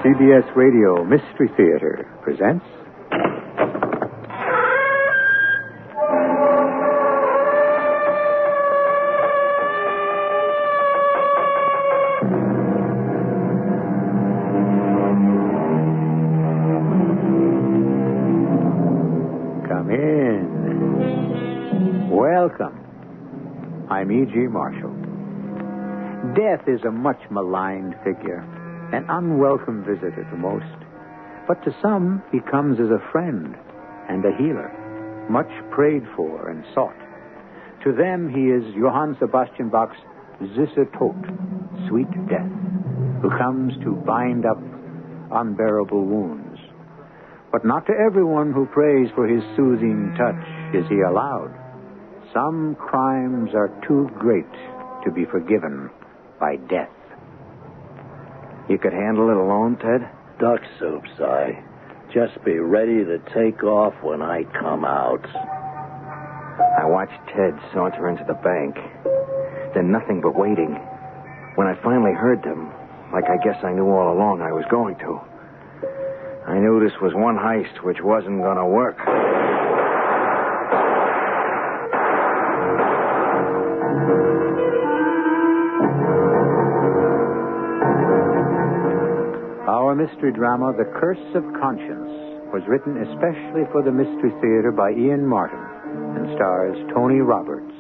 CBS Radio Mystery Theater presents... Come in. Welcome. I'm E.G. Marshall. Death is a much maligned figure. An unwelcome visitor to most. But to some, he comes as a friend and a healer, much prayed for and sought. To them, he is Johann Sebastian Bach's Süßer Tod, sweet death, who comes to bind up unbearable wounds. But not to everyone who prays for his soothing touch is he allowed. Some crimes are too great to be forgiven by death. You could handle it alone, Ted? Duck soup, Si. Just be ready to take off when I come out. I watched Ted saunter into the bank. Then nothing but waiting. When I finally heard them, like I guess I knew all along I was going to, I knew this was one heist which wasn't going to work. Our mystery drama, The Curse of Conscience, was written especially for the Mystery Theater by Ian Martin and stars Tony Roberts.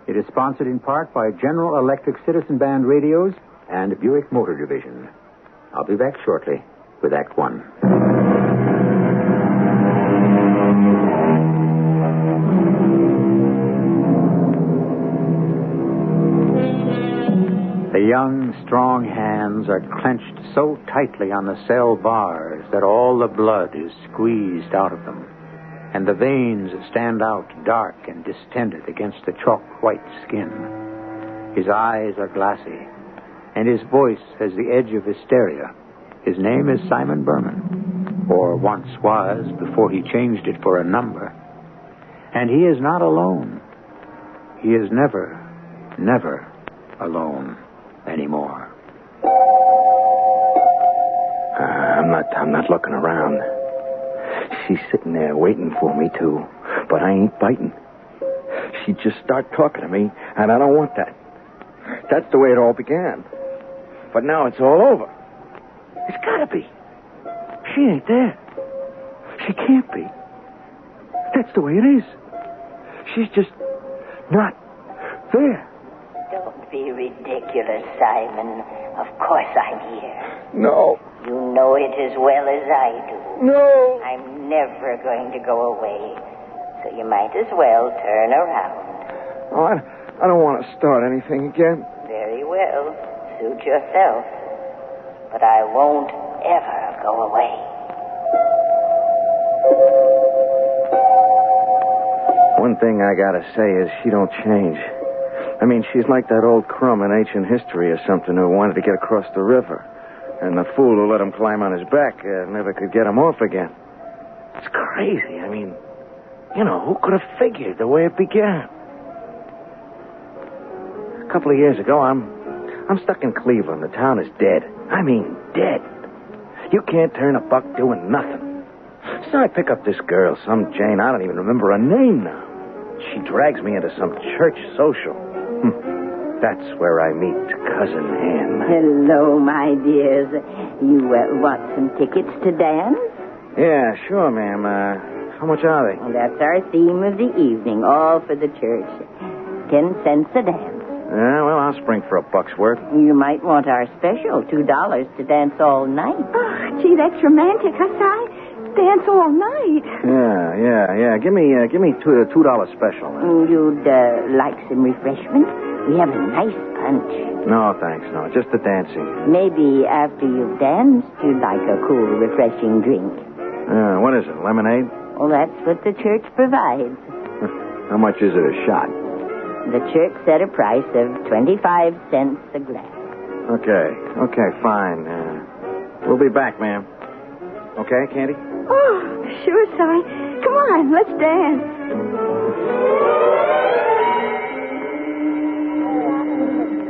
It is sponsored in part by General Electric Citizen Band Radios and Buick Motor Division. I'll be back shortly with Act One. The young, strong hands are clenched so tightly on the cell bars that all the blood is squeezed out of them, and the veins stand out dark and distended against the chalk-white skin. His eyes are glassy, and his voice has the edge of hysteria. His name is Simon Berman, or once was before he changed it for a number. And he is not alone. He is never, never alone anymore. I'm not looking around. She's sitting there waiting for me to, but I ain't biting. She'd just start talking to me, and I don't want that. That's the way it all began. But now it's all over. It's gotta be. She ain't there. She can't be. That's the way it is. She's just not there. Don't be ridiculous, Simon. Of course I'm here. No. You know it as well as I do. No. I'm never going to go away. So you might as well turn around. Oh, I don't want to start anything again. Very well. Suit yourself. But I won't ever go away. One thing I gotta say is she don't change. I mean, she's like that old crumb in ancient history or something who wanted to get across the river. And the fool who let him climb on his back never could get him off again. It's crazy. I mean, you know, who could have figured the way it began? A couple of years ago, I'm stuck in Cleveland. The town is dead. I mean, dead. You can't turn a buck doing nothing. So I pick up this girl, some Jane. I don't even remember her name now. She drags me into some church social. That's where I meet Cousin Ann. Hello, my dears. You want some tickets to dance? Yeah, sure, ma'am. How much are they? Well, that's our theme of the evening, all for the church. 10 cents a dance. Yeah, well, I'll spring for $1's worth. You might want our special, $2 to dance all night. Oh, gee, that's romantic, huh, Si? Dance all night. Yeah. Give me $2 special. You'd like some refreshment? We have a nice punch. No, thanks. No, just the dancing. Maybe after you've danced, you'd like a cool, refreshing drink. What is it, lemonade? Well, that's what the church provides. How much is it a shot? The church set a price of 25 cents a glass. Okay, fine. We'll be back, ma'am. Okay, Candy? Oh, sure, Si. Come on, let's dance.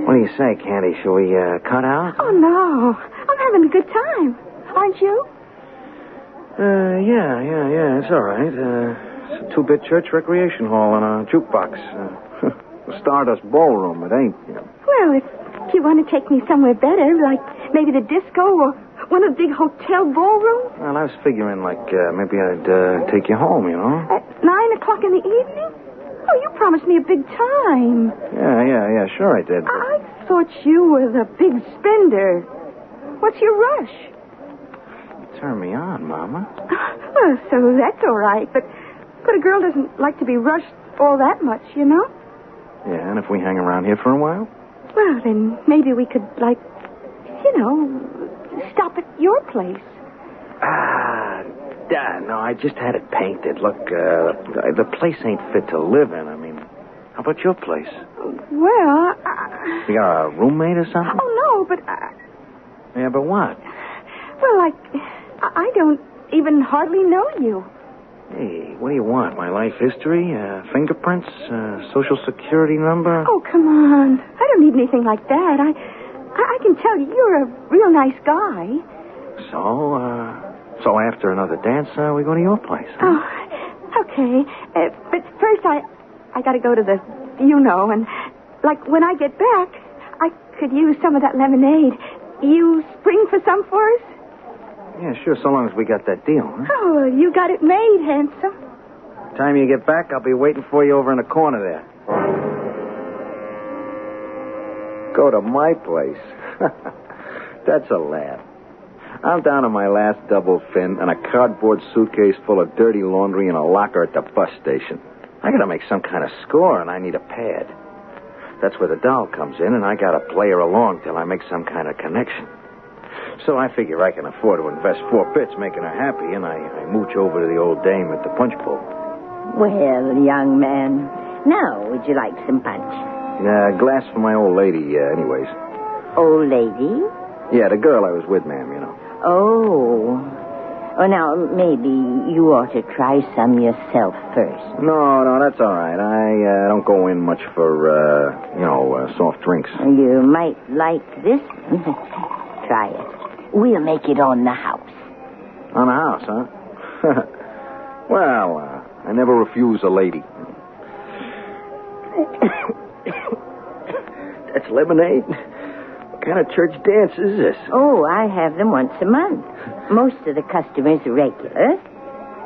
What do you say, Candy? Shall we cut out? Oh, no. I'm having a good time, aren't you? Yeah. It's all right. It's a 2-bit church recreation hall and a jukebox. The Stardust Ballroom, it ain't. Well, if you want to take me somewhere better, like maybe the disco or one of the big hotel ballrooms. Well, I was figuring, maybe I'd take you home, At 9 o'clock in the evening? Oh, you promised me a big time. Yeah, sure I did. I thought you were the big spender. What's your rush? Turn me on, Mama. Well, so that's all right, but a girl doesn't like to be rushed all that much, you know? Yeah, and if we hang around here for a while? Well, then maybe we could, stop at your place. No, I just had it painted. Look, the place ain't fit to live in. I mean, how about your place? Well, You got a roommate or something? Oh, no, but... Yeah, but what? Well, I don't even hardly know you. Hey, what do you want? My life history? Fingerprints? Social security number? Oh, come on. I don't need anything like that. I can tell you're a real nice guy. So after another dance, we go to your place. Huh? Oh, okay. But first I got to go to the, and, when I get back, I could use some of that lemonade. You spring for some for us? Yeah, sure, so long as we got that deal, huh? Oh, you got it made, handsome. Time you get back, I'll be waiting for you over in the corner there. Go to my place. That's a laugh. I'm down on my last double fin and a cardboard suitcase full of dirty laundry and a locker at the bus station. I gotta make some kind of score, and I need a pad. That's where the doll comes in, and I gotta play her along till I make some kind of connection. So I figure I can afford to invest 4 bits making her happy, and I mooch over to the old dame at the punch bowl. Well, young man, now would you like some punch? Yeah, a glass for my old lady, anyways. Old lady? Yeah, the girl I was with, ma'am, Oh. Well, now, maybe you ought to try some yourself first. No, that's all right. I don't go in much for, soft drinks. You might like this one. Try it. We'll make it on the house. On the house, huh? Well, I never refuse a lady. That's lemonade? What kind of church dance is this? Oh, I have them once a month. Most of the customers are regular.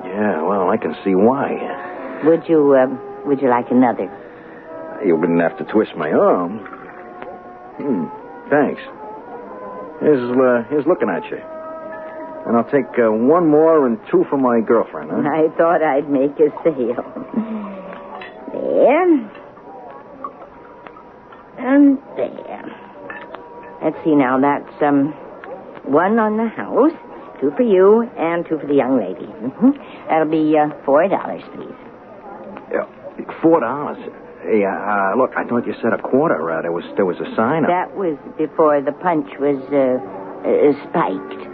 Yeah, well, I can see why. Would you like another? You wouldn't have to twist my arm. Thanks. Here's looking at you. And I'll take 1 more and 2 for my girlfriend, huh? I thought I'd make a sale. There. And there. Let's see now. That's 1 on the house, 2 for you, and 2 for the young lady. That'll be $4, please. Yeah, $4. Hey, look, I thought you said a quarter. There was a sign up. That was before the punch was spiked.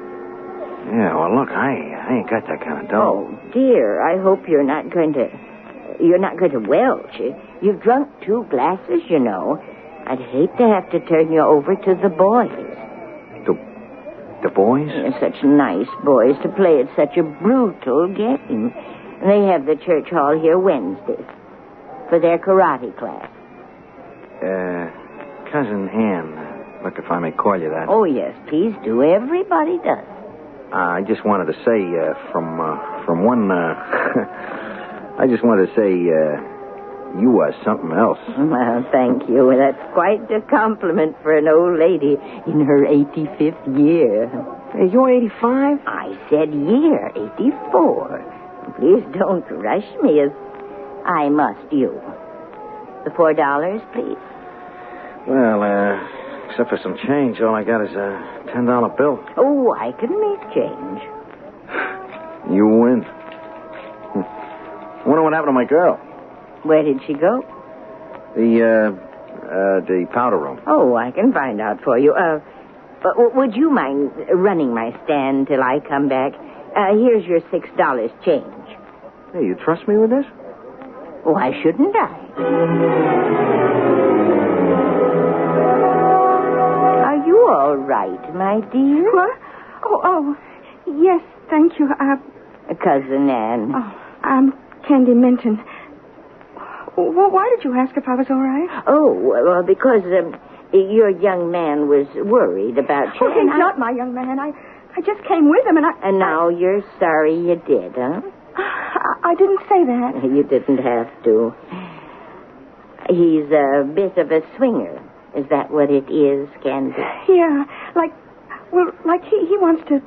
Yeah, well, look, I ain't got that kind of dough. Oh, dear, I hope you're not going to welch. You've drunk 2 glasses, I'd hate to have to turn you over to the boys. The boys? They're such nice boys to play at such a brutal game. They have the church hall here Wednesdays for their karate class. Cousin Ann, look, if I may call you that. Oh, yes, please do. Everybody does. I just wanted to say, from one, I just wanted to say, you are something else. Well, thank you. That's quite a compliment for an old lady in her 85th year. Hey, you're 85? I said year, 84. Please don't rush me as I must you. The $4, please. Well, except for some change, all I got is a $10 bill. Oh, I can make change. You win. Wonder what happened to my girl. Where did she go? The powder room. Oh, I can find out for you. Would you mind running my stand till I come back? Here's your $6 change. Hey, you trust me with this? Why shouldn't I? Are you you all right, my dear? What? Oh, yes, thank you. Cousin Anne. Oh, I'm Candy Minton. Well, why did you ask if I was all right? Oh, well, because your young man was worried about you. Oh, he's not my young man. I just came with him, and And now you're sorry you did, huh? I didn't say that. You didn't have to. He's a bit of a swinger. Is that what it is, Candy? Yeah, like he wants to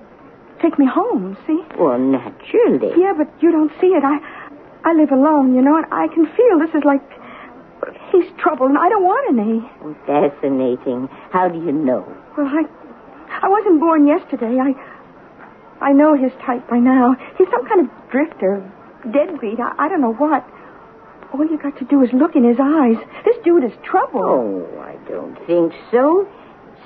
take me home, see? Well, naturally. Yeah, but you don't see it. I live alone, you know, and I can feel this is like he's troubled, and I don't want any. Fascinating. How do you know? Well, I wasn't born yesterday. I know his type by now. He's some kind of drifter, deadbeat. I don't know what. All you got to do is look in his eyes. This dude is trouble. Oh, I don't think so.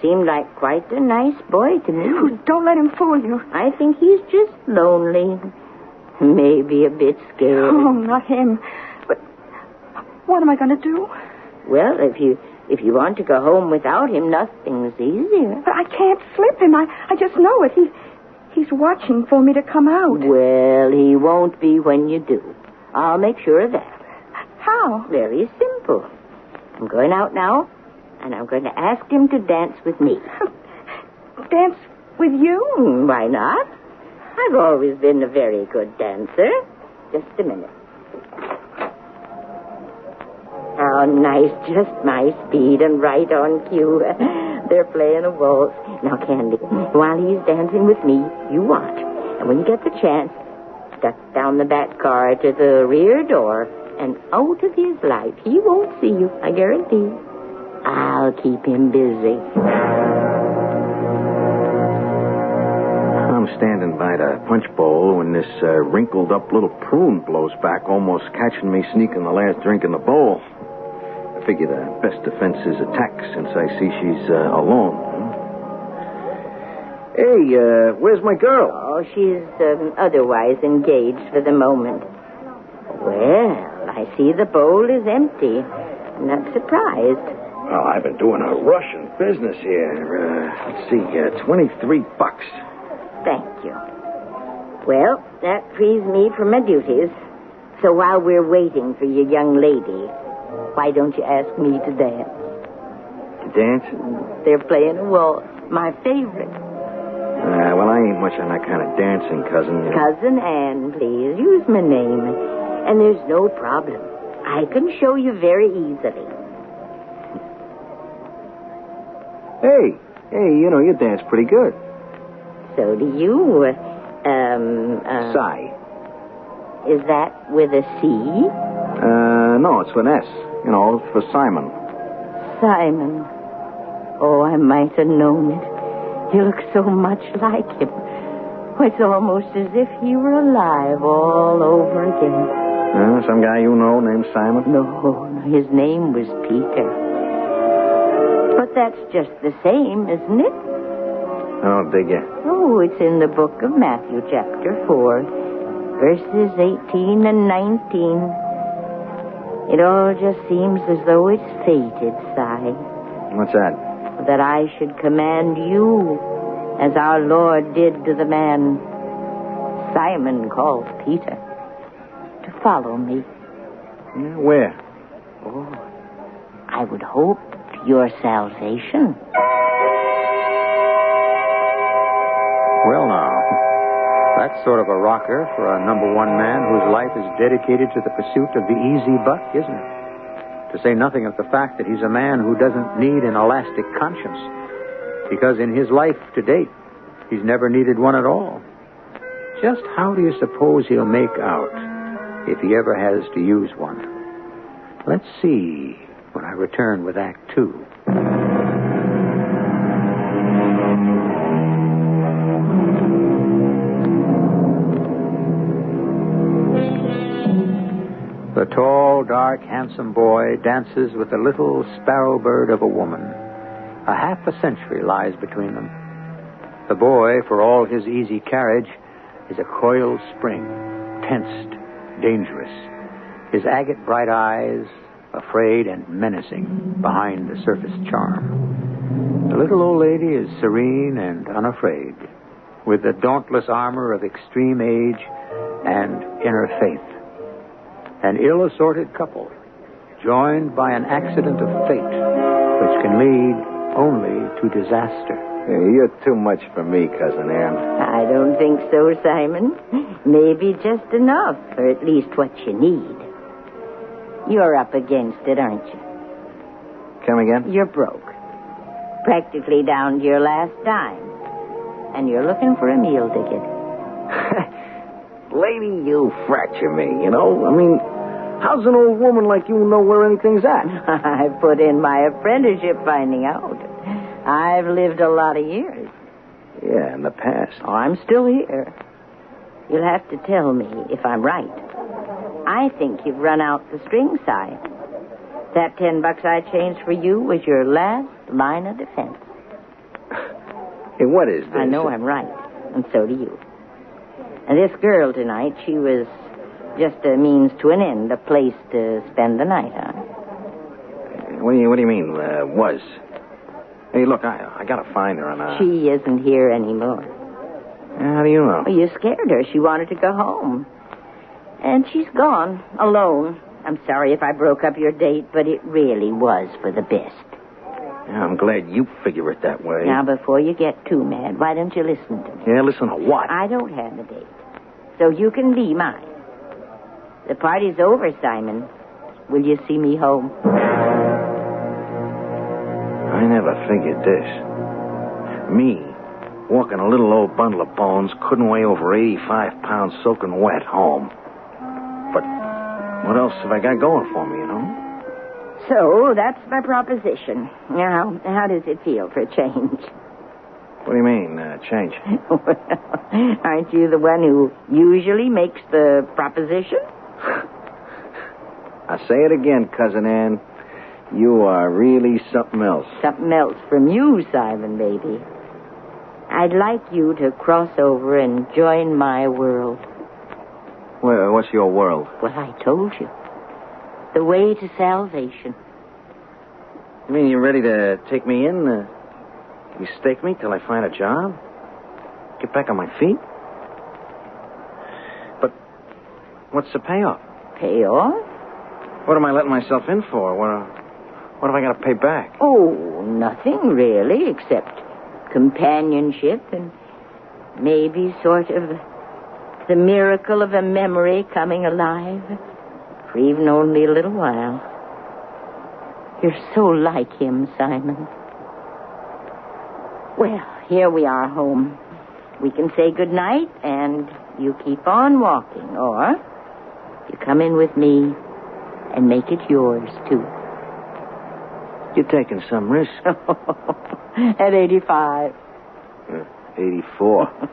Seemed like quite a nice boy to me. Oh, don't let him fool you. I think he's just lonely. Maybe a bit scared. Oh, not him. But what am I going to do? Well, if you want to go home without him, nothing's easier. But I can't slip him. I just know it. He's watching for me to come out. Well, he won't be when you do. I'll make sure of that. How? Very simple. I'm going out now, and I'm going to ask him to dance with me. Dance with you? Why not? I've always been a very good dancer. Just a minute. How nice, just my speed and right on cue. They're playing a waltz. Now, Candy, while he's dancing with me, you watch. And when you get the chance, duck down the back car to the rear door and out of his life. He won't see you, I guarantee. I'll keep him busy. I'm standing by the punch bowl when this wrinkled up little prune blows back, almost catching me sneaking the last drink in the bowl. I figure the best defense is attack since I see she's alone. Hey, where's my girl? Oh, she's otherwise engaged for the moment. Well, I see the bowl is empty. I'm not surprised. Oh, I've been doing a Russian business here. Let's see, $23. Thank you. Well, that frees me from my duties. So while we're waiting for your young lady, why don't you ask me to dance? To dance? They're playing a waltz. My favorite. Well, I ain't much on that kind of dancing, cousin. Cousin Anne, please. Use my name. And there's no problem. I can show you very easily. Hey, you dance pretty good. So do you. Sigh. Is that with a C? No, it's with an S. For Simon. Simon. Oh, I might have known it. He looks so much like him. It's almost as if he were alive all over again. Some guy you know named Simon? No, his name was Peter. But that's just the same, isn't it? Oh, dig ya. Oh, it's in the book of Matthew, chapter 4, verses 18 and 19. It all just seems as though it's fated, Si. What's that? That I should command you, as our Lord did to the man Simon called Peter, to follow me. Yeah, where? Oh, I would hope to your salvation. Well, now, that's sort of a rocker for a number one man whose life is dedicated to the pursuit of the easy buck, isn't it? To say nothing of the fact that he's a man who doesn't need an elastic conscience, because in his life to date, he's never needed one at all. Just how do you suppose he'll make out if he ever has to use one? Let's see when I return with Act 2. The tall, dark, handsome boy dances with the little sparrow bird of a woman. A half a century lies between them. The boy, for all his easy carriage, is a coiled spring, tensed, dangerous. His agate bright eyes, afraid and menacing behind the surface charm. The little old lady is serene and unafraid, with the dauntless armor of extreme age and inner faith. An ill-assorted couple, joined by an accident of fate, which can lead only to disaster. You're too much for me, Cousin Ann. I don't think so, Simon. Maybe just enough, or at least what you need. You're up against it, aren't you? Come again? You're broke. Practically down to your last dime. And you're looking for a meal ticket. Lady, you fracture me, you know? I mean, how's an old woman like you know where anything's at? I put in my apprenticeship finding out. I've lived a lot of years. Yeah, in the past. Oh, I'm still here. You'll have to tell me if I'm right. I think you've run out the string side. That $10 I changed for you was your last line of defense. Hey, what is this? I know I'm right, and so do you. And this girl tonight, she was just a means to an end, a place to spend the night on. What do you mean, was? Hey, look, I gotta find her on She isn't here anymore. How do you know? Well, you scared her. She wanted to go home. And she's gone, alone. I'm sorry if I broke up your date, but it really was for the best. Yeah, I'm glad you figure it that way. Now, before you get too mad, why don't you listen to me? Yeah, listen to what? I don't have a date, so you can be mine. The party's over, Simon. Will you see me home? I never figured this. Me, walking a little old bundle of bones, couldn't weigh over 85 pounds soaking wet home. But what else have I got going for me, you know? So, that's my proposition. Now, how does it feel for a change? What do you mean, change? Well, aren't you the one who usually makes the proposition? I say it again, Cousin Ann. You are really something else. Something else from you, Simon, baby. I'd like you to cross over and join my world. Well, what's your world? Well, I told you. The way to salvation. You mean you're ready to take me in? You stake me till I find a job? Get back on my feet? But what's the payoff? Payoff? What am I letting myself in for? What have I got to pay back? Oh, nothing really, except companionship and maybe sort of the miracle of a memory coming alive for even only a little while. You're so like him, Simon. Well, here we are home. We can say goodnight and you keep on walking, or you come in with me and make it yours, too. You're taking some risk. At 85. 84.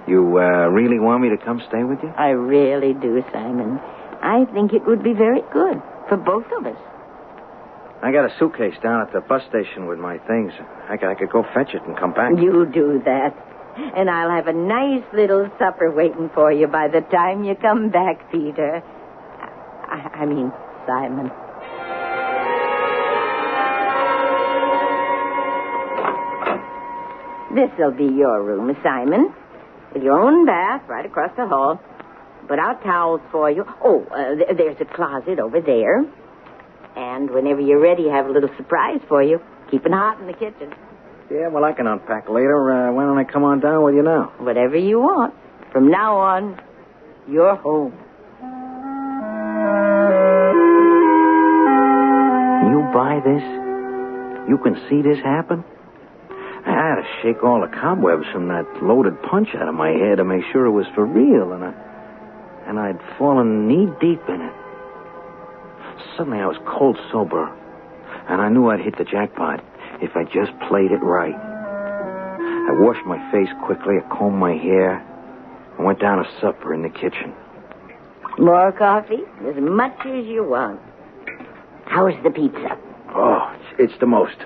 You really want me to come stay with you? I really do, Simon. I think it would be very good for both of us. I got a suitcase down at the bus station with my things. I could go fetch it and come back. You do that. And I'll have a nice little supper waiting for you by the time you come back, Peter. I mean, Simon. This'll be your room, Simon. With your own bath right across the hall. Put out towels for you. Oh, there's a closet over there. And whenever you're ready, I have a little surprise for you. Keeping hot in the kitchen. Yeah, well, I can unpack later. Why don't I come on down with you now? Whatever you want. From now on, you're home. You buy this? You can see this happen? I had to shake all the cobwebs from that loaded punch out of my head to make sure it was for real, and I'd fallen knee-deep in it. Suddenly I was cold sober, and I knew I'd hit the jackpot if I just played it right. I washed my face quickly, I combed my hair, and went down to supper in the kitchen. More coffee? As much as you want. How's the pizza? Oh, it's the most.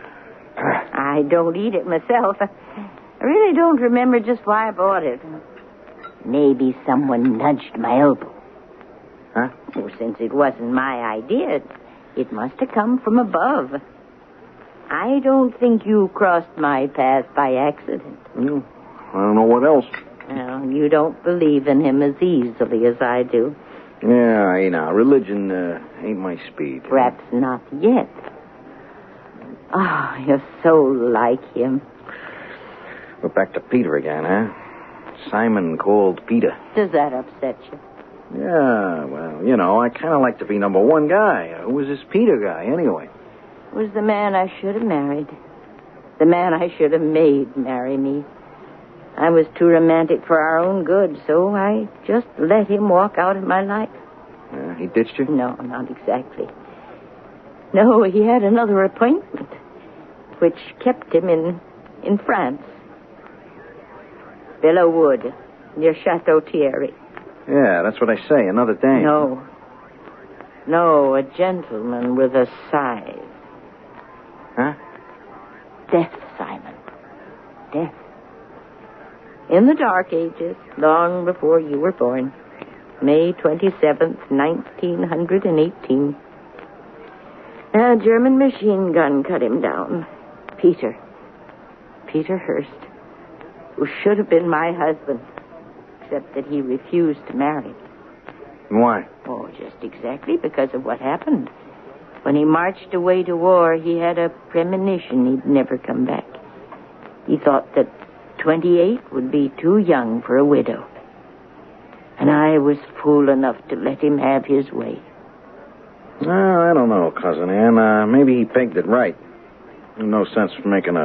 I don't eat it myself. I really don't remember just why I bought it. Maybe someone nudged my elbow. Huh? Well, since it wasn't my idea, it must have come from above. I don't think you crossed my path by accident. I don't know what else. Well, you don't believe in him as easily as I do. Yeah, religion ain't my speed. Perhaps not yet. Oh, you're so like him. We're back to Peter again, huh? Simon called Peter. Does that upset you? Yeah, well, I kind of like to be number one guy. Who was this Peter guy, anyway? It was the man I should have married. The man I should have made marry me. I was too romantic for our own good, so I just let him walk out of my life. Yeah, he ditched you? No, not exactly. No, he had another appointment, which kept him in France. Villa Wood, near Chateau Thierry. Yeah, that's what I say, another dame. No, a gentleman with a scythe. Huh? Death, Simon. Death. In the Dark Ages, long before you were born, May 27th, 1918, a German machine gun cut him down. Peter Hurst, who should have been my husband, except that he refused to marry. Why? Oh, just exactly because of what happened. When he marched away to war, he had a premonition he'd never come back. He thought that 28 would be too young for a widow. And I was fool enough to let him have his way. Well, I don't know, Cousin Ann. Maybe he pegged it right. No sense making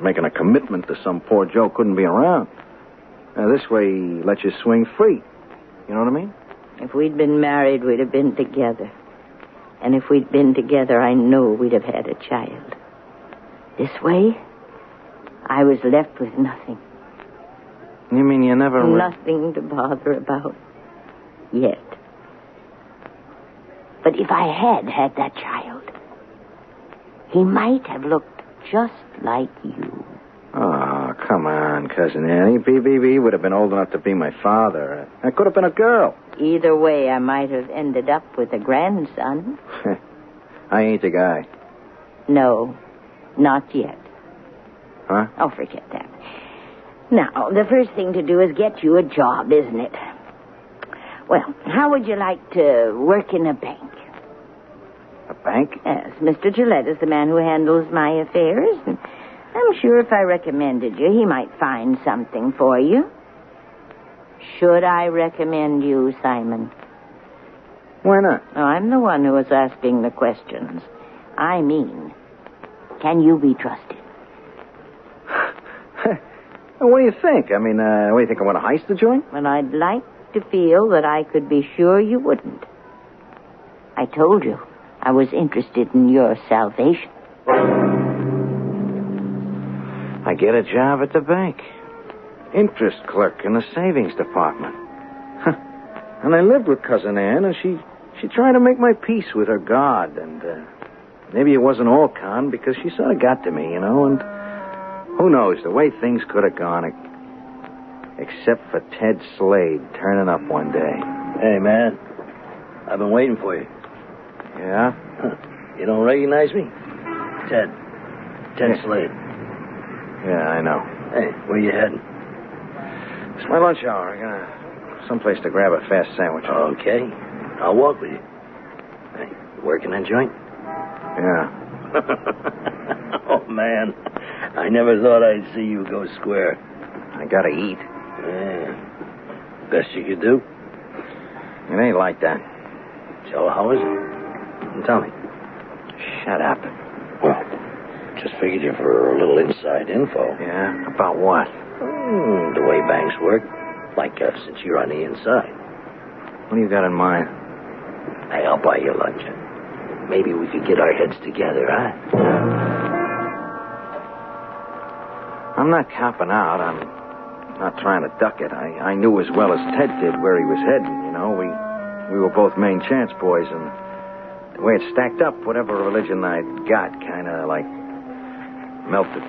making a commitment to some poor Joe couldn't be around. This way, he lets you swing free. You know what I mean? If we'd been married, we'd have been together. And if we'd been together, I know we'd have had a child. This way, I was left with nothing. You mean you never... Nothing to bother about. Yet. But if I had that child, he might have looked just like you. Oh, come on, Cousin Annie. He would have been old enough to be my father. I could have been a girl. Either way, I might have ended up with a grandson. I ain't the guy. No, not yet. Huh? Oh, forget that. Now, the first thing to do is get you a job, isn't it? Well, how would you like to work in a bank? A bank? Yes, Mr. Gillette is the man who handles my affairs. And I'm sure if I recommended you, he might find something for you. Should I recommend you, Simon? Why not? Oh, I'm the one who is asking the questions. I mean, can you be trusted? What do you think? I mean, what do you think? I want to heist the joint? Well, I'd like to feel that I could be sure you wouldn't. I told you I was interested in your salvation. I get a job at the bank. Interest clerk in the savings department. And I lived with Cousin Ann, and she tried to make my peace with her God. And maybe it wasn't all con, because she sort of got to me, and who knows, the way things could have gone, except for Ted Slade turning up one day. Hey, man, I've been waiting for you. Yeah? You don't recognize me? Ted Yeah. Slade. Yeah, I know. Hey, where you heading? It's my lunch hour. I got someplace to grab a fast sandwich. Okay, I'll walk with you. Hey, you working that joint? Yeah. Oh, man, I never thought I'd see you go square. I gotta eat. Yeah. Best you could do? It ain't like that. So how is it? Tell me. Shut up. Well, just figured you for a little inside info. Yeah? About what? The way banks work. Like since you're on the inside. What do you got in mind? Hey, I'll buy you lunch. Maybe we could get our heads together, huh? I'm not copping out. I'm not trying to duck it. I knew as well as Ted did where he was heading, We were both main chance boys, and the way it stacked up, whatever religion I'd got kind of, melted.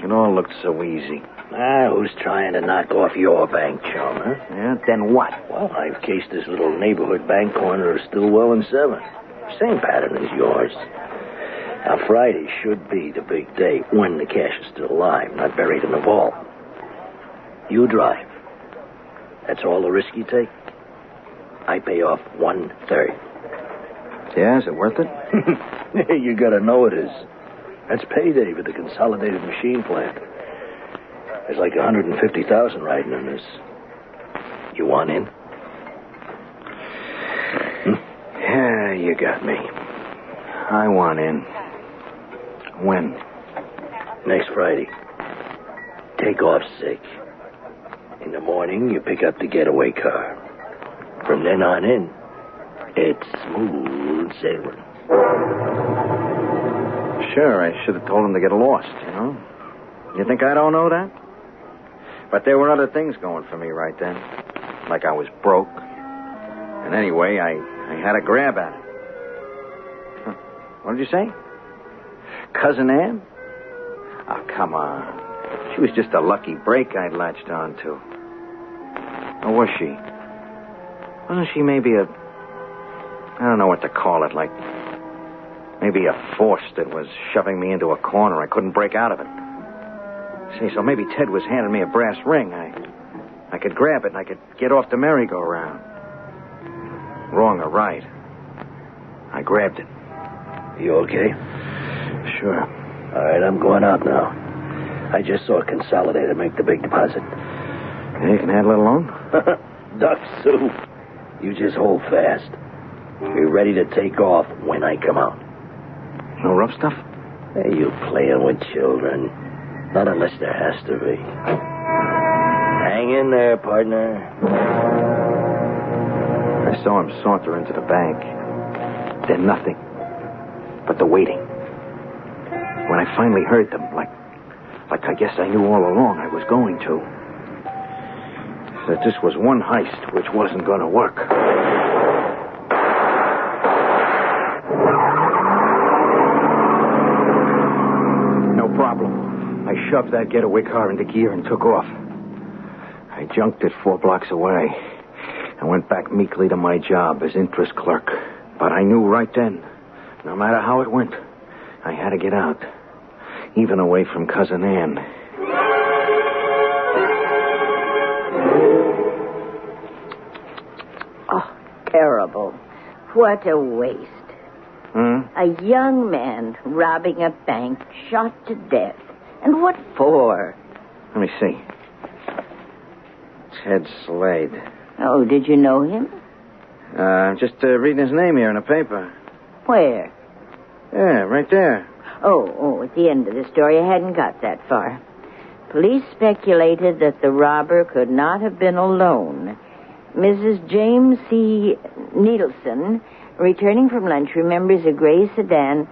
It all looked so easy. Who's trying to knock off your bank, chum, huh? Yeah? Then what? Well, I've cased this little neighborhood bank corner of Stillwell and 7. Same pattern as yours. Now, Friday should be the big day when the cash is still alive, not buried in the vault. You drive. That's all the risk you take. I pay off 1/3. Yeah, is it worth it? You gotta know it is. That's payday with the consolidated machine plant. There's like 150,000 riding in this. You want in? Yeah, you got me. I want in. When? Next Friday. Take off sick. In the morning, you pick up the getaway car. From then on in, it's smooth sailing. Sure, I should have told him to get lost, you know? You think I don't know that? But there were other things going for me right then. Like I was broke. And anyway, I had a grab at it. Huh. What did you say? Cousin Ann? Oh, come on. She was just a lucky break I'd latched on to. Or was she? Wasn't she maybe I don't know what to call it, like maybe a force that was shoving me into a corner. I couldn't break out of it. See, so maybe Ted was handing me a brass ring. I could grab it and I could get off the merry-go-round. Wrong or right, I grabbed it. You okay? Sure. All right, I'm going out now. I just saw Consolidated make the big deposit. Yeah, you can handle it alone? Duck soup. You just hold fast. Be ready to take off when I come out. No rough stuff? Hey, you playing with children. Not unless there has to be. Hang in there, partner. I saw him saunter into the bank. Then nothing. But the waiting. When I finally heard them, like I guess I knew all along I was going to. That this was one heist which wasn't going to work. No problem. I shoved that getaway car into gear and took off. I junked it 4 blocks away and went back meekly to my job as interest clerk. But I knew right then, no matter how it went, I had to get out, even away from Cousin Ann. Oh, terrible. What a waste. A young man robbing a bank, shot to death. And what for? Let me see. Ted Slade. Oh, did you know him? Just reading his name here in the paper. Where? Yeah, right there. Oh, at the end of the story, I hadn't got that far. Police speculated that the robber could not have been alone. Mrs. James C. Needleson, returning from lunch, remembers a gray sedan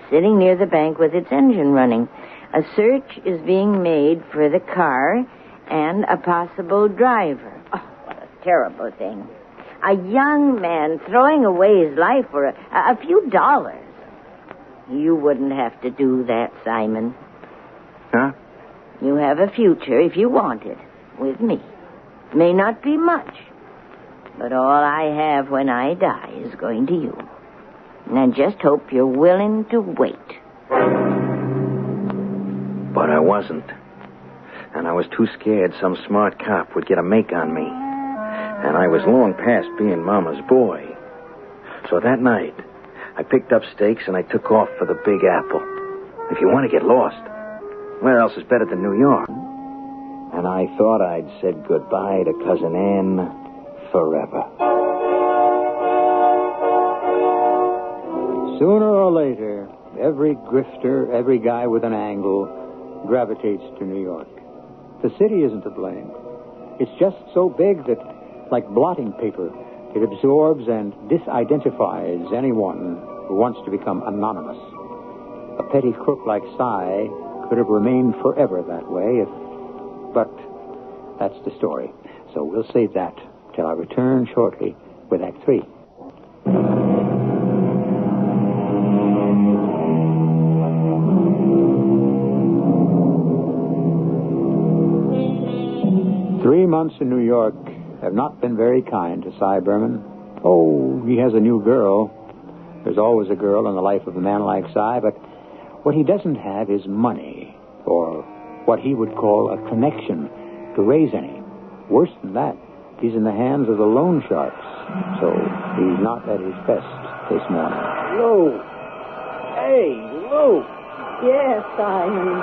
sitting near the bank with its engine running. A search is being made for the car and a possible driver. Oh, what a terrible thing. A young man throwing away his life for a few dollars. You wouldn't have to do that, Simon. Huh? You have a future, if you want it, with me. May not be much, but all I have when I die is going to you. And I just hope you're willing to wait. But I wasn't. And I was too scared some smart cop would get a make on me. And I was long past being Mama's boy. So that night, I picked up stakes and I took off for the Big Apple. If you want to get lost, where else is better than New York? And I thought I'd said goodbye to Cousin Ann forever. Sooner or later, every grifter, every guy with an angle, gravitates to New York. The city isn't to blame. It's just so big that, like blotting paper, it absorbs and disidentifies anyone who wants to become anonymous. A petty crook like Cy could have remained forever that way but that's the story. So we'll save that till I return shortly with Act 3. Three months in New York have not been very kind to Cy Berman. Oh, he has a new girl. There's always a girl in the life of a man like Cy, but What he doesn't have is money, or what he would call a connection to raise any. Worse than that, he's in the hands of the loan sharks, so he's not at his best this morning. Lou! Hey, Lou! Yes, Simon.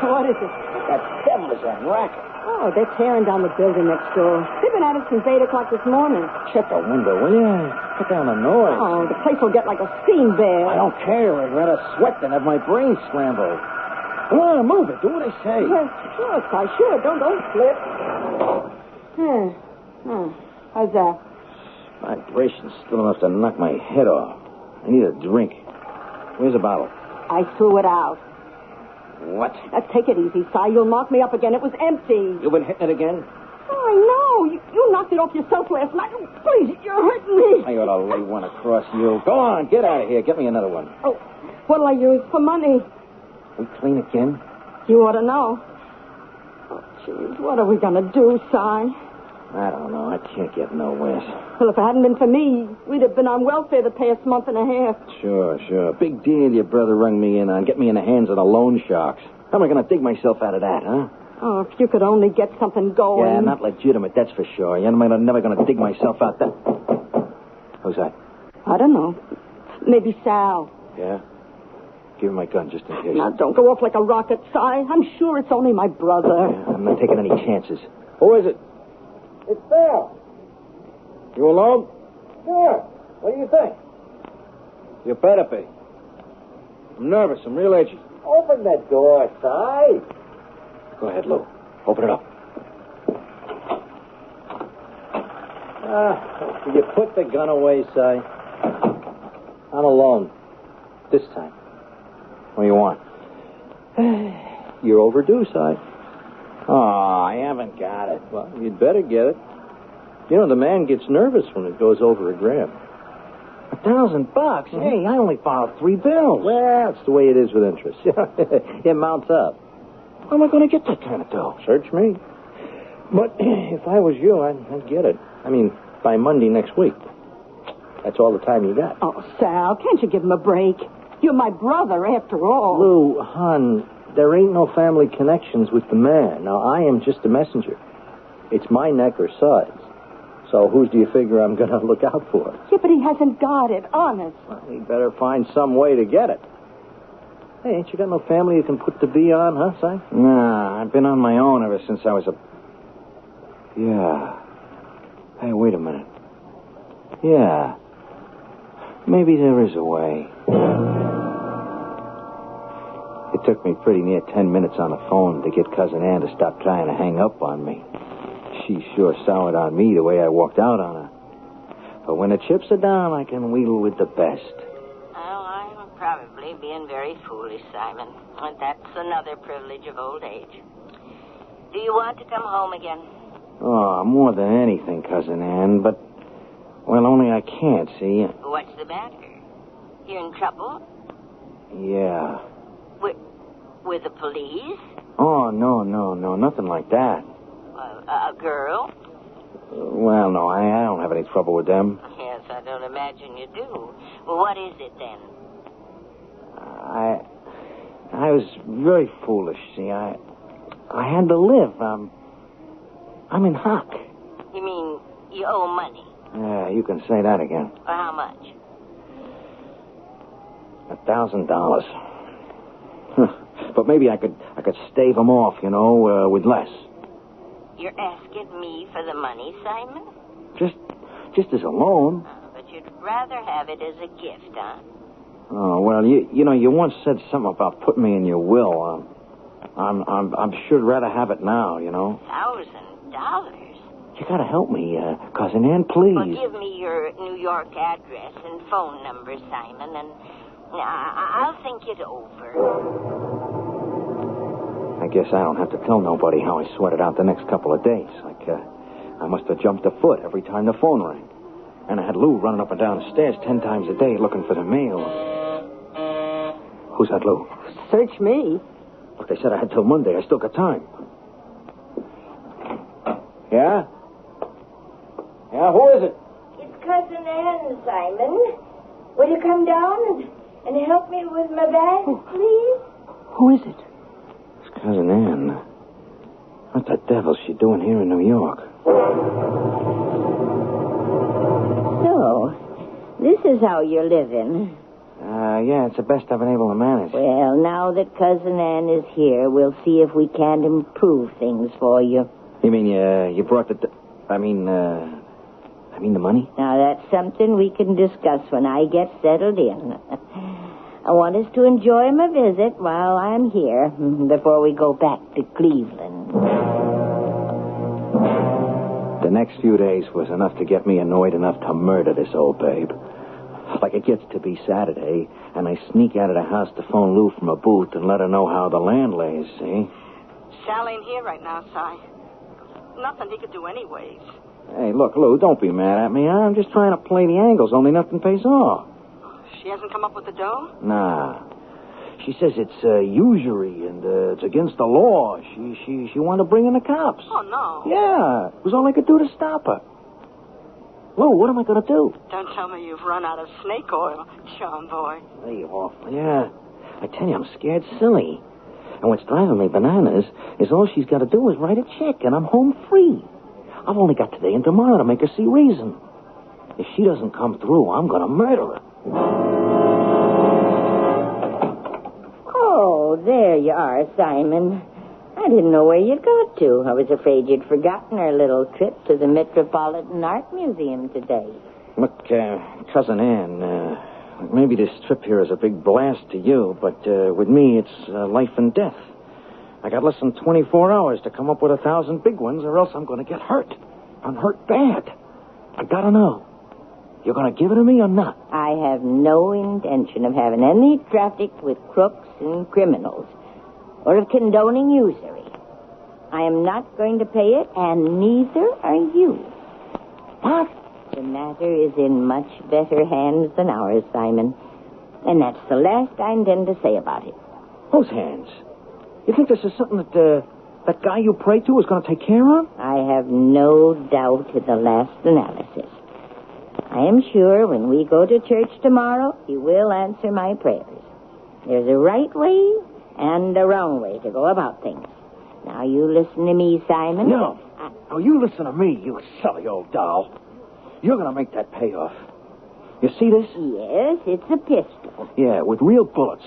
What is it? That devilish that racket. Oh, they're tearing down the building next door. They've been at it since 8 o'clock this morning. Shut the window, will you? Cut down the noise. Oh, the place will get like a steam bear. I don't care. I'd rather sweat than have my brain scrambled. Come on, move it. Do what I say. Yes, sure, Si, sure. Don't slip. How's that? Vibration's still enough to knock my head off. I need a drink. Where's the bottle? I threw it out. What? Now, take it easy, Si. You'll knock me up again. It was empty. You've been hitting it again? Oh, I know. You knocked it off yourself last night. Oh, please, you're hurting me. I ought to lay one across you. Go on, get out of here. Get me another one. Oh, what'll I use for money? We clean again? You ought to know. Oh, jeez, what are we going to do, Si? I don't know. I can't get nowhere. Well, if it hadn't been for me, we'd have been on welfare the past month and a half. Sure. Big deal your brother rung me in on. Get me in the hands of the loan sharks. How am I going to dig myself out of that, huh? Oh, if you could only get something going. Yeah, not legitimate, that's for sure. I'm never going to dig myself out that. Who's that? I don't know. Maybe Sal. Yeah? Give him my gun just in case. Now, don't go off like a rocket, Si. I'm sure it's only my brother. Yeah, I'm not taking any chances. Who is it? It's Sal. You alone? Sure. What do you think? You better be. I'm nervous. I'm real edgy. Open that door, Si. Go ahead, Lou. Open it up. Will you put the gun away, Si? I'm alone. This time. What do you want? You're overdue, Si. Oh, I haven't got it. Well, you'd better get it. You know, the man gets nervous when it goes over $1,000. $1,000? Mm-hmm. Hey, I only borrowed 3 bills. Well, it's the way it is with interest. It mounts up. How am I going to get that kind of dough? Search me. But if I was you, I'd get it. I mean, by Monday next week. That's all the time you got. Oh, Sal, can't you give him a break? You're my brother, after all. Lou, hon, there ain't no family connections with the man. Now, I am just a messenger. It's my neck or sides. So whose do you figure I'm going to look out for? Yeah, but he hasn't got it, honest. Well, he better find some way to get it. Hey, ain't you got no family you can put the B on, huh, Si? Nah, I've been on my own ever since I was a... Yeah. Hey, wait a minute. Yeah. Maybe there is a way. It took me pretty near 10 minutes on the phone to get Cousin Ann to stop trying to hang up on me. She sure soured on me the way I walked out on her. But when the chips are down, I can wheedle with the best. Well, I'm probably being very foolish, Simon. And that's another privilege of old age. Do you want to come home again? Oh, more than anything, Cousin Ann, but... Well, only I can't, see? What's the matter? You're in trouble? Yeah. With the police? Oh, no, nothing like that. A girl? Well, no, I don't have any trouble with them. Yes, I don't imagine you do. Well, what is it, then? I was very foolish, see. I had to live. I'm in hock. You mean you owe money? Yeah, you can say that again. Well, how much? $1,000. But maybe I could stave them off, with less. You're asking me for the money, Simon? Just as a loan. But you'd rather have it as a gift, huh? Oh, well, you once said something about putting me in your will. I'm sure rather have it now, $1,000? You gotta help me, Cousin Ann, please. Well, give me your New York address and phone number, Simon, and I'll think it over. I guess I don't have to tell nobody how I sweated out the next couple of days. I must have jumped a foot every time the phone rang. And I had Lou running up and down the stairs 10 times a day looking for the mail. Who's that, Lou? Search me. Look, they said I had till Monday. I still got time. Yeah? Yeah, who is it? It's Cousin Ann, Simon. Will you come down And help me with my bag, please? Who is it? It's Cousin Ann. What the devil's she doing here in New York? So, this is how you're living. Yeah, it's the best I've been able to manage. Well, now that Cousin Ann is here, we'll see if we can't improve things for you. You mean you brought the... I mean the money? Now, that's something we can discuss when I get settled in. I want us to enjoy my visit while I'm here before we go back to Cleveland. The next few days was enough to get me annoyed enough to murder this old babe. Like it gets to be Saturday, and I sneak out of the house to phone Lou from a booth and let her know how the land lays, see? Sal ain't here right now, Si. Nothing he could do anyways. Hey, look, Lou, don't be mad at me. I'm just trying to play the angles, only nothing pays off. She hasn't come up with the dough? Nah. She says it's usury and it's against the law. She wanted to bring in the cops. Oh, no. Yeah, it was all I could do to stop her. Lou, what am I going to do? Don't tell me you've run out of snake oil, John boy. Lay off. Yeah. I tell you, I'm scared silly. And what's driving me bananas is all she's got to do is write a check, and I'm home free. I've only got today and tomorrow to make her see reason. If she doesn't come through, I'm going to murder her. Oh, there you are, Simon. I didn't know where you'd go to. I was afraid you'd forgotten our little trip to the Metropolitan Art Museum today. Look, Cousin Ann, maybe this trip here is a big blast to you, but with me, it's life and death. I got less than 24 hours to come up with 1,000 big ones, or else I'm going to get hurt. I'm hurt bad. I got to know. You're going to give it to me or not? I have no intention of having any traffic with crooks and criminals, or of condoning usury. I am not going to pay it, and neither are you. What? The matter is in much better hands than ours, Simon. And that's the last I intend to say about it. Whose hands? You think this is something that guy you pray to is going to take care of? I have no doubt in the last analysis. I am sure when we go to church tomorrow, he will answer my prayers. There's a right way and a wrong way to go about things. Now, you listen to me, Simon. No. Oh, you listen to me, you silly old doll. You're going to make that pay off. You see this? Yes, it's a pistol. Yeah, with real bullets.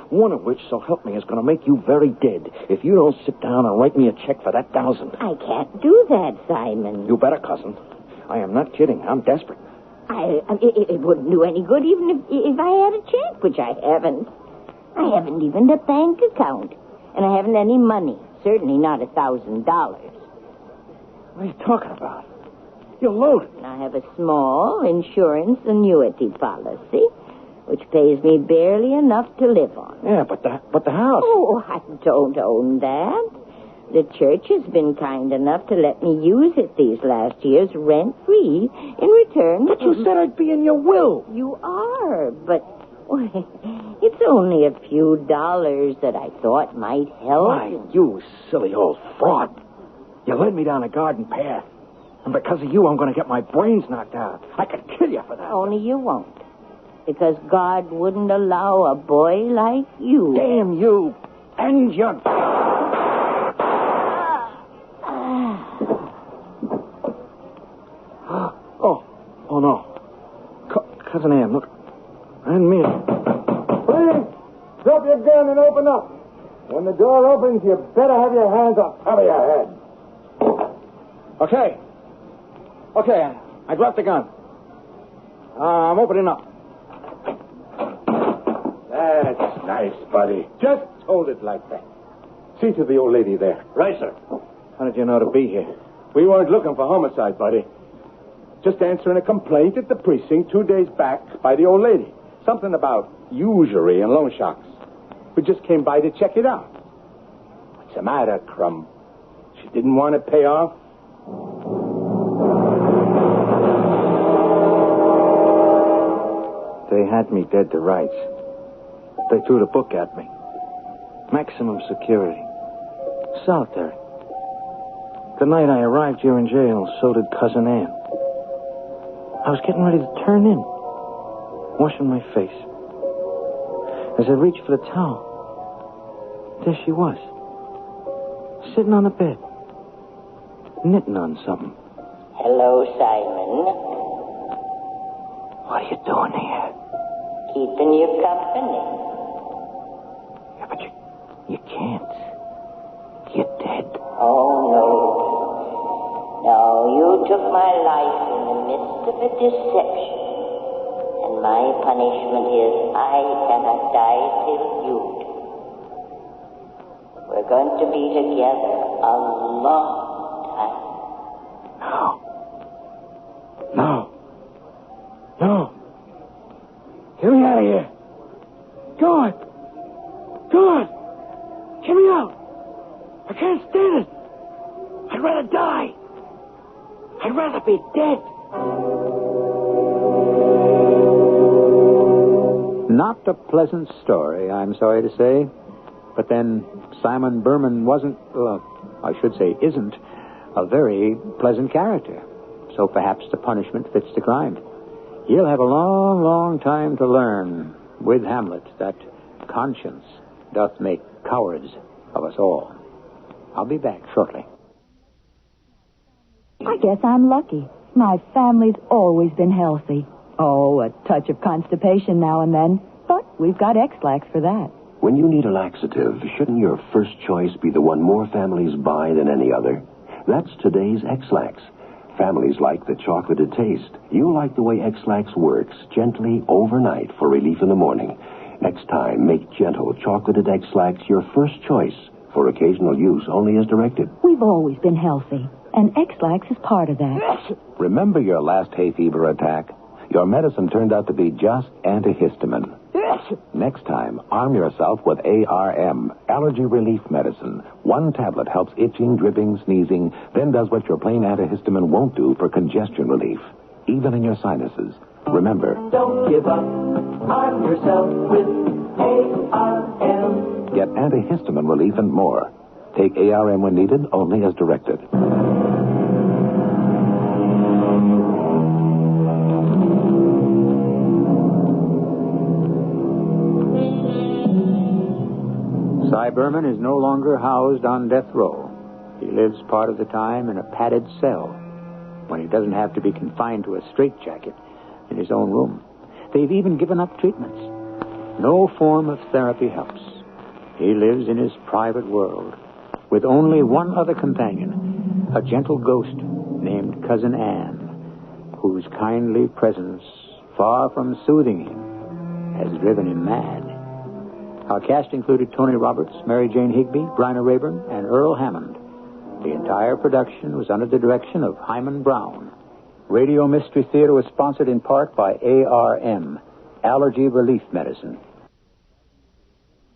One of which, so help me, is going to make you very dead if you don't sit down and write me a check for that 1,000. I can't do that, Simon. You better, cousin. I am not kidding. I'm desperate. It wouldn't do any good even if I had a check, which I haven't. I haven't even a bank account. And I haven't any money. Certainly not $1,000. What are you talking about? You're loaded. I have a small insurance annuity policy, which pays me barely enough to live on. Yeah, but the house. Oh, I don't own that. The church has been kind enough to let me use it these last years rent-free in return. But you said I'd be in your will. You are, but it's only a few dollars that I thought might help. Why, you silly old fraud. You led me down a garden path. And because of you, I'm going to get my brains knocked out. I could kill you for that. Only you won't. Because God wouldn't allow a boy like you. Damn you. And your... Oh, no. Cousin Ann, look. I didn't mean it. Please, drop your gun and open up. When the door opens, you better have your hands on top of your head. Okay, I dropped the gun. I'm opening up. That's nice, buddy. Just hold it like that. See to the old lady there. Right, sir. How did you know to be here? We weren't looking for homicide, buddy. Just answering a complaint at the precinct 2 days back by the old lady. Something about usury and loan sharks. We just came by to check it out. What's the matter, Crumb? She didn't want to pay off? They had me dead to rights. They threw the book at me. Maximum security. Solitary. The night I arrived here in jail, so did Cousin Ann. I was getting ready to turn in. Washing my face. As I reached for the towel, there she was, sitting on the bed, knitting on something. Hello, Simon. What are you doing here? Keeping you company. Yeah, but you can't. You're dead. Oh, no. No, you took my life in the midst of a deception. And my punishment is I cannot die till you do. We're going to be together a long time. No. Get me out of here. God. Get me out. I can't stand it. I'd rather die. I'd rather be dead. Not a pleasant story, I'm sorry to say. But then Simon Berman wasn't, I should say isn't, a very pleasant character. So perhaps the punishment fits the crime. He'll have a long, long time to learn with Hamlet that conscience doth make cowards of us all. I'll be back shortly. I guess I'm lucky. My family's always been healthy. Oh, a touch of constipation now and then. But we've got X-Lax for that. When you need a laxative, shouldn't your first choice be the one more families buy than any other? That's today's X-Lax. Families like the chocolated taste. You'll like the way X-Lax works, gently overnight for relief in the morning. Next time, make gentle chocolated X-Lax your first choice. For occasional use only as directed. We've always been healthy, and X-Lax is part of that. Remember your last hay fever attack? Your medicine turned out to be just antihistamine. Next time, arm yourself with ARM, allergy relief medicine. One tablet helps itching, dripping, sneezing, then does what your plain antihistamine won't do for congestion relief, even in your sinuses. Remember, don't give up. Arm yourself with ARM. Get antihistamine relief and more. Take ARM when needed, only as directed. Cy Berman is no longer housed on death row. He lives part of the time in a padded cell when he doesn't have to be confined to a straitjacket in his own room. They've even given up treatments. No form of therapy helps. He lives in his private world with only one other companion, a gentle ghost named Cousin Anne, whose kindly presence, far from soothing him, has driven him mad. Our cast included Tony Roberts, Mary Jane Higby, Bryna Rayburn, and Earl Hammond. The entire production was under the direction of Hyman Brown. Radio Mystery Theater was sponsored in part by ARM, Allergy Relief Medicine.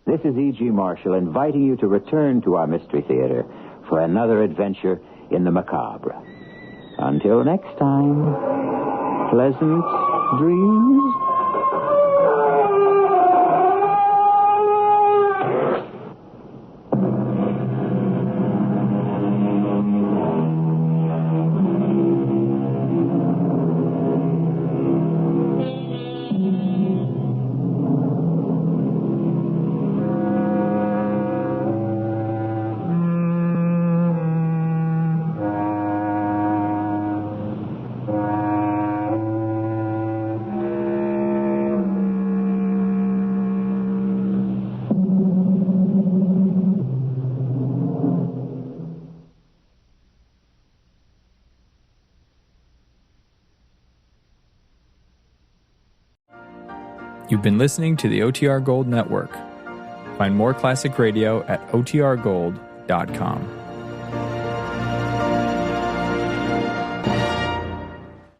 This is E.G. Marshall inviting you to return to our Mystery Theater for another adventure in the macabre. Until next time, pleasant dreams. You've been listening to the OTR Gold Network. Find more classic radio at otrgold.com.